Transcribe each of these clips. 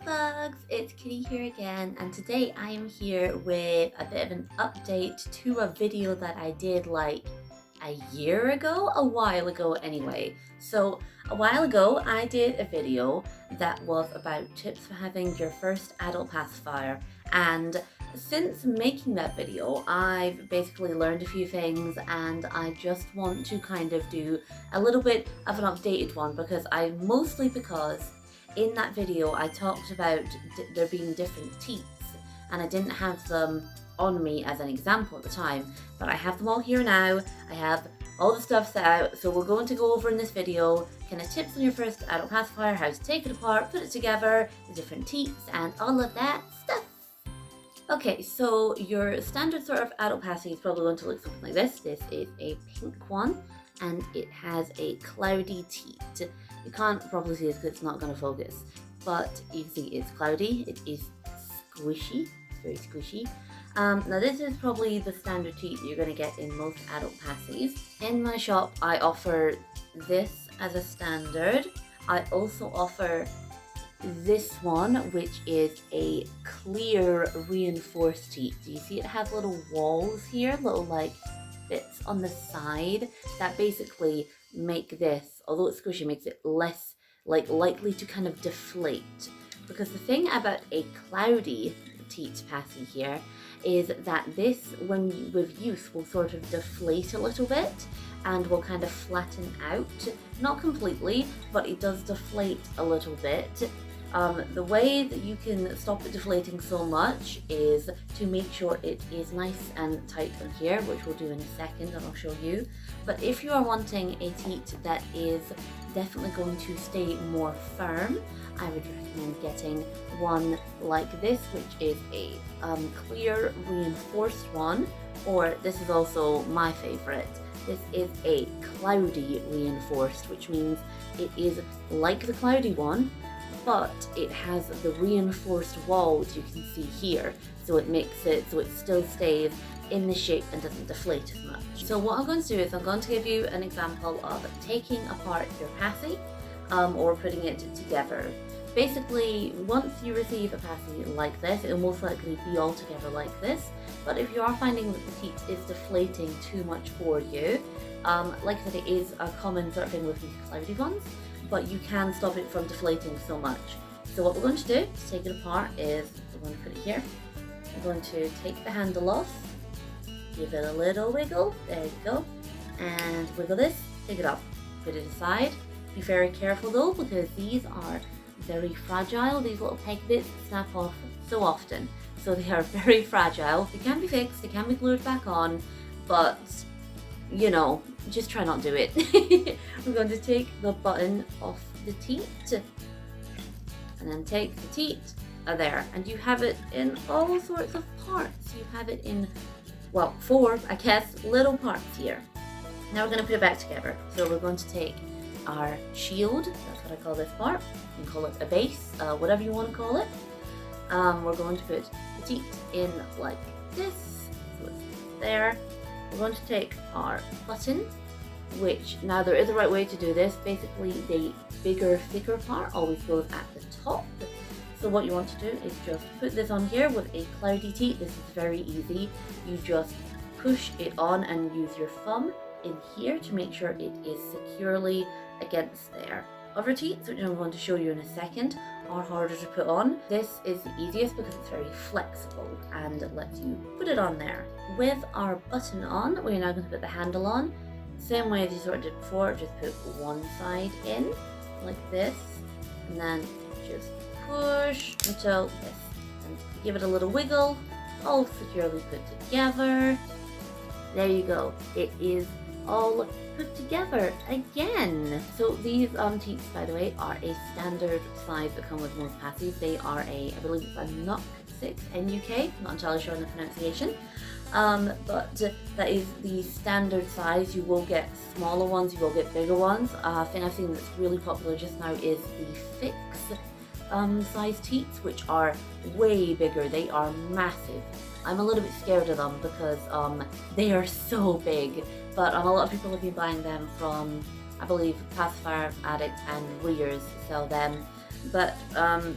bugs, it's Kitty here again, and today I am here with a bit of an update to a video that I did like a year ago, a while ago anyway. So a while ago I did a video that was about tips for having your first adult pacifier, and since making that video I've basically learned a few things, and I just want to kind of do a little bit of an updated one because in that video I talked about there being different teats, and I didn't have them on me as an example at the time, but I have them all here now. I have all the stuff set out, so we're going to go over in this video kind of tips on your first adult pacifier, how to take it apart, put it together, the different teats and all of that stuff. Okay, so your standard sort of adult pacifier is probably going to look something like this. This is a pink one and it has a cloudy teat. You can't probably see this because it's not going to focus, but you can see it's cloudy, it is squishy, it's very squishy. Now this is probably the standard teat you're going to get in most adult pacis. In my shop I offer this as a standard. I also offer this one, which is a clear reinforced teat. Do you see it has little walls here, little like bits on the side that basically make this, although it's squishy, makes it less likely to kind of deflate. Because the thing about a cloudy teat passy here is that this, when with use, will sort of deflate a little bit and will kind of flatten out. Not completely, but it does deflate a little bit. The way that you can stop it deflating so much is to make sure it is nice and tight on here, which we'll do in a second and I'll show you. But if you are wanting a teat that is definitely going to stay more firm, I would recommend getting one like this, which is a clear reinforced one, or this is also my favorite. This is a cloudy reinforced, which means it is like the cloudy one, but it has the reinforced walls you can see here, so it makes it so it still stays in the shape and doesn't deflate as much. So what I'm going to do is I'm going to give you an example of taking apart your passy or putting it together. Basically, once you receive a passy like this, it will most likely be all together like this, but if you are finding that the teat is deflating too much for you, like I said, it is a common sort of thing with these cloudy ones, but you can stop it from deflating so much. So what we're going to do to take it apart is we're going to put it here. I'm going to take the handle off, give it a little wiggle, there you go, and wiggle this, take it off, put it aside. Be very careful though, because these are very fragile. These little peg bits snap off so often, so they are very fragile. They can be fixed, they can be glued back on, but you know, just try not to do it. We're going to take the button off the teat and then take the teat there, and you have it in all sorts of parts. You have it in, well, 4, I guess, little parts here. Now we're going to put it back together. So we're going to take our shield, that's what I call this part. You can call it a base, whatever you want to call it. We're going to put the teat in like this, so it's there. We're going to take our button, which, now there is a right way to do this. Basically, the bigger, thicker part always goes at the top. So what you want to do is just put this on here with a cloudy teat. This is very easy. You just push it on and use your thumb in here to make sure it is securely against there. Other teats, which I'm going to show you in a second, are harder to put on. This is the easiest because it's very flexible and lets you put it on there. With our button on, we're now going to put the handle on. Same way as you sort of did before, just put one side in, like this, and then just push until this, and give it a little wiggle, all securely put together. There you go, it is all put together again. So these teats, by the way, are a standard size that come with most pacis. They are I believe it's a NUK 6 NUK, not entirely sure on the pronunciation, but that is the standard size. You will get smaller ones, you will get bigger ones. A thing I've seen that's really popular just now is the fix size teats, which are way bigger. They are massive. I'm a little bit scared of them because they are so big, but a lot of people have been buying them from I believe Pacifier, Addict and Rears sell them. But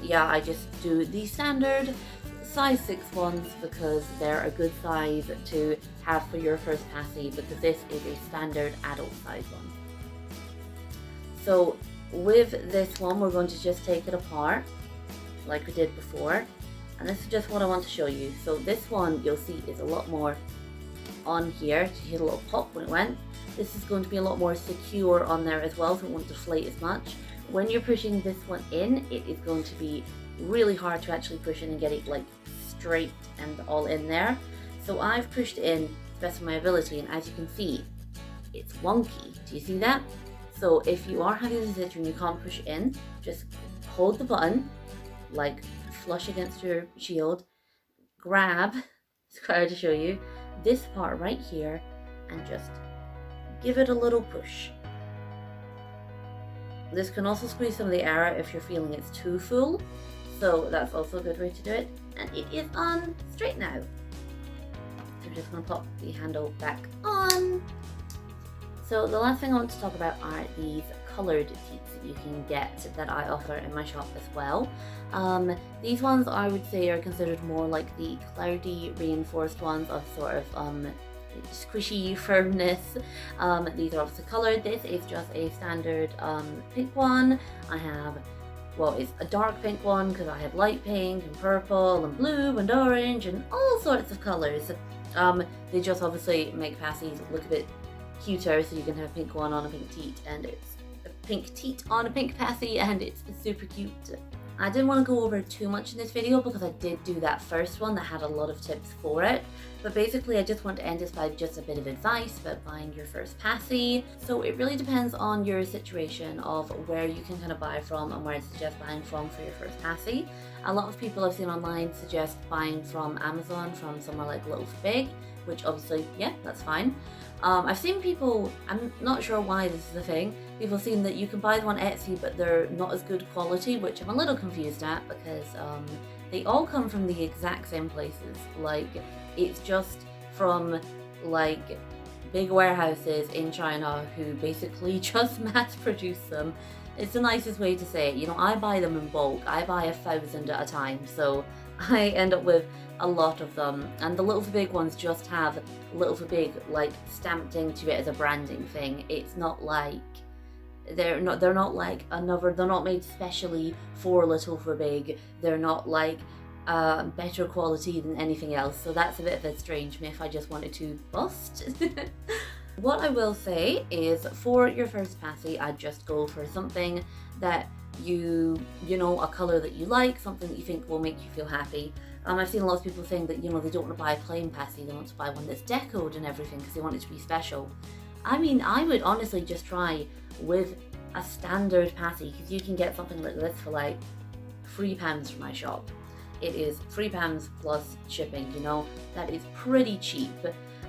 yeah, I just do the standard size 6 ones because they're a good size to have for your first passy, because this is a standard adult size one. So with this one, we're going to just take it apart like we did before, and this is just what I want to show you. So this one, you'll see, is a lot more on here. You hear a little pop when it went. This is going to be a lot more secure on there as well, so it won't deflate as much. When you're pushing this one in, it is going to be really hard to actually push in and get it like straight and all in there. So I've pushed in to the best of my ability, and as you can see, it's wonky. Do you see that? So if you are having this issue and you can't push in, just hold the button, like flush against your shield, grab, it's hard to show you, this part right here, and just give it a little push. This can also squeeze some of the air if you're feeling it's too full, so that's also a good way to do it. And it is on straight now. So I'm just going to pop the handle back on. So the last thing I want to talk about are these coloured teats that you can get that I offer in my shop as well. These ones I would say are considered more like the cloudy reinforced ones of sort of squishy firmness. These are obviously coloured. This is just a standard pink one. I have, well, it's a dark pink one because I have light pink and purple and blue and orange and all sorts of colours. They just obviously make passies look a bit cuter, so you can have a pink one on a pink teat, and it's a pink teat on a pink passy, and it's super cute. I didn't want to go over too much in this video because I did do that first one that had a lot of tips for it, but basically I just want to end this by just a bit of advice about buying your first passy. So it really depends on your situation of where you can kind of buy from and where to suggest buying from for your first passy. A lot of people I've seen online suggest buying from Amazon, from somewhere like Little for Big, which obviously, yeah, that's fine. I've seen people, I'm not sure why this is a thing, people have seen that you can buy them on Etsy but they're not as good quality, which I'm a little confused at because they all come from the exact same places. Like, it's just from like big warehouses in China who basically just mass produce them. It's the nicest way to say it. You know, I buy them in bulk. I buy 1,000 at a time, so I end up with a lot of them. And the Little for Big ones just have Little for Big like stamped into it as a branding thing. It's not like they're not like another. They're not made specially for Little for Big. They're not like better quality than anything else. So that's a bit of a strange myth I just wanted to bust. What I will say is, for your first passy, I'd just go for something that you know, a colour that you like, something that you think will make you feel happy. I've seen a lot of people saying that, you know, they don't want to buy a plain passy, they want to buy one that's decoed and everything because they want it to be special. I mean, I would honestly just try with a standard passy, because you can get something like this for like £3 from my shop. It is £3 plus shipping, you know, that is pretty cheap.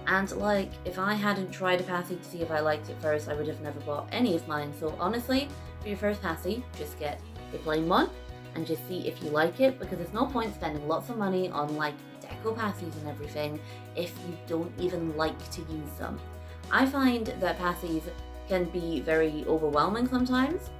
And like, if I hadn't tried a passy to see if I liked it first, I would have never bought any of mine. So honestly, for your first passy, just get a plain one and just see if you like it, because there's no point spending lots of money on like deco passies and everything if you don't even like to use them. I find that passies can be very overwhelming sometimes.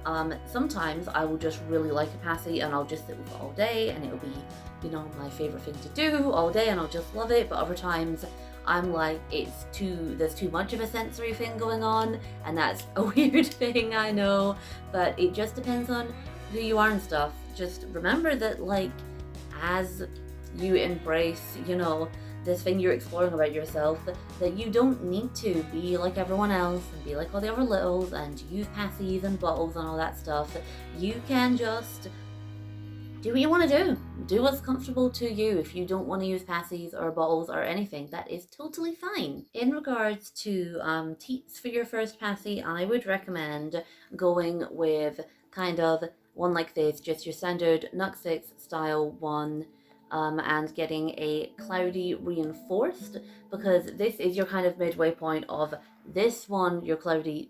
Sometimes I will just really like a passy and I'll just sit with it all day and it'll be, you know, my favorite thing to do all day and I'll just love it. But other times I'm like, there's too much of a sensory thing going on, and that's a weird thing, I know, but it just depends on who you are and stuff. Just remember that, like, as you embrace, you know, this thing you're exploring about yourself, that you don't need to be like everyone else and be like all the other littles and use passies and bottles and all that stuff. You can just do what you want to do. Do what's comfortable to you. If you don't want to use passies or bottles or anything, that is totally fine. In regards to teats for your first passy, I would recommend going with kind of one like this, just your standard Nux 6 style one, and getting a cloudy reinforced, because this is your kind of midway point of this one. Your cloudy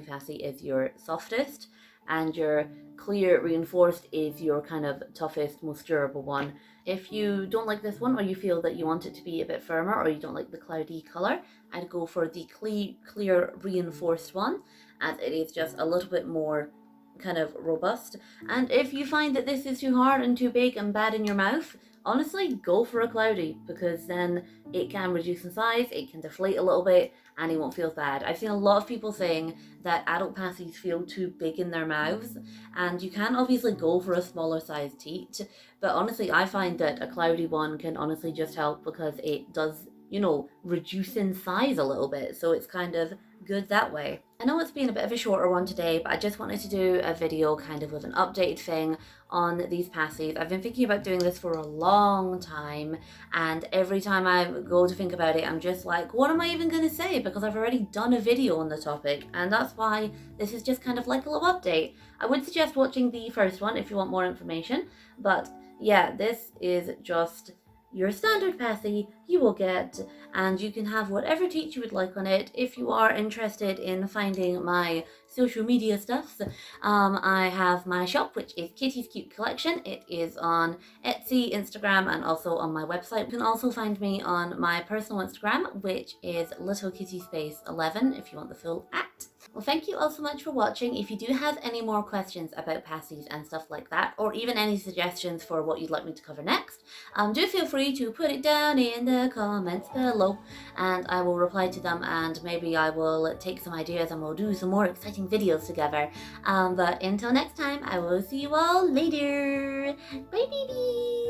passy is your softest, and your clear reinforced is your kind of toughest, most durable one. If you don't like this one, or you feel that you want it to be a bit firmer, or you don't like the cloudy colour, I'd go for the clear reinforced one. as it is just a little bit more kind of robust. And if you find that this is too hard and too big and bad in your mouth, honestly, go for a cloudy, because then it can reduce in size, it can deflate a little bit, and it won't feel bad. I've seen a lot of people saying that adult pacis feel too big in their mouths, and you can obviously go for a smaller size teat, but honestly, I find that a cloudy one can honestly just help because it does, reduce in size a little bit, so it's kind of good that way. I know it's been a bit of a shorter one today, but I just wanted to do a video kind of with an updated thing on these pacis. I've been thinking about doing this for a long time, and every time I go to think about it, I'm just like, what am I even going to say? Because I've already done a video on the topic, and that's why this is just kind of like a little update. I would suggest watching the first one if you want more information, but yeah, this is just your standard pacis you will get, and you can have whatever teat you would like on it. If you are interested in finding my social media stuff, I have my shop, which is Kitty's Cute Collection. It is on Etsy, Instagram, and also on my website. You can also find me on my personal Instagram, which is littlekitty11 if you want the full @ Well, thank you all so much for watching. If you do have any more questions about pacis and stuff like that, or even any suggestions for what you'd like me to cover next, do feel free to put it down in the comments below, and I will reply to them, and maybe I will take some ideas and we'll do some more exciting videos together. But until next time, I will see you all later. Bye, baby!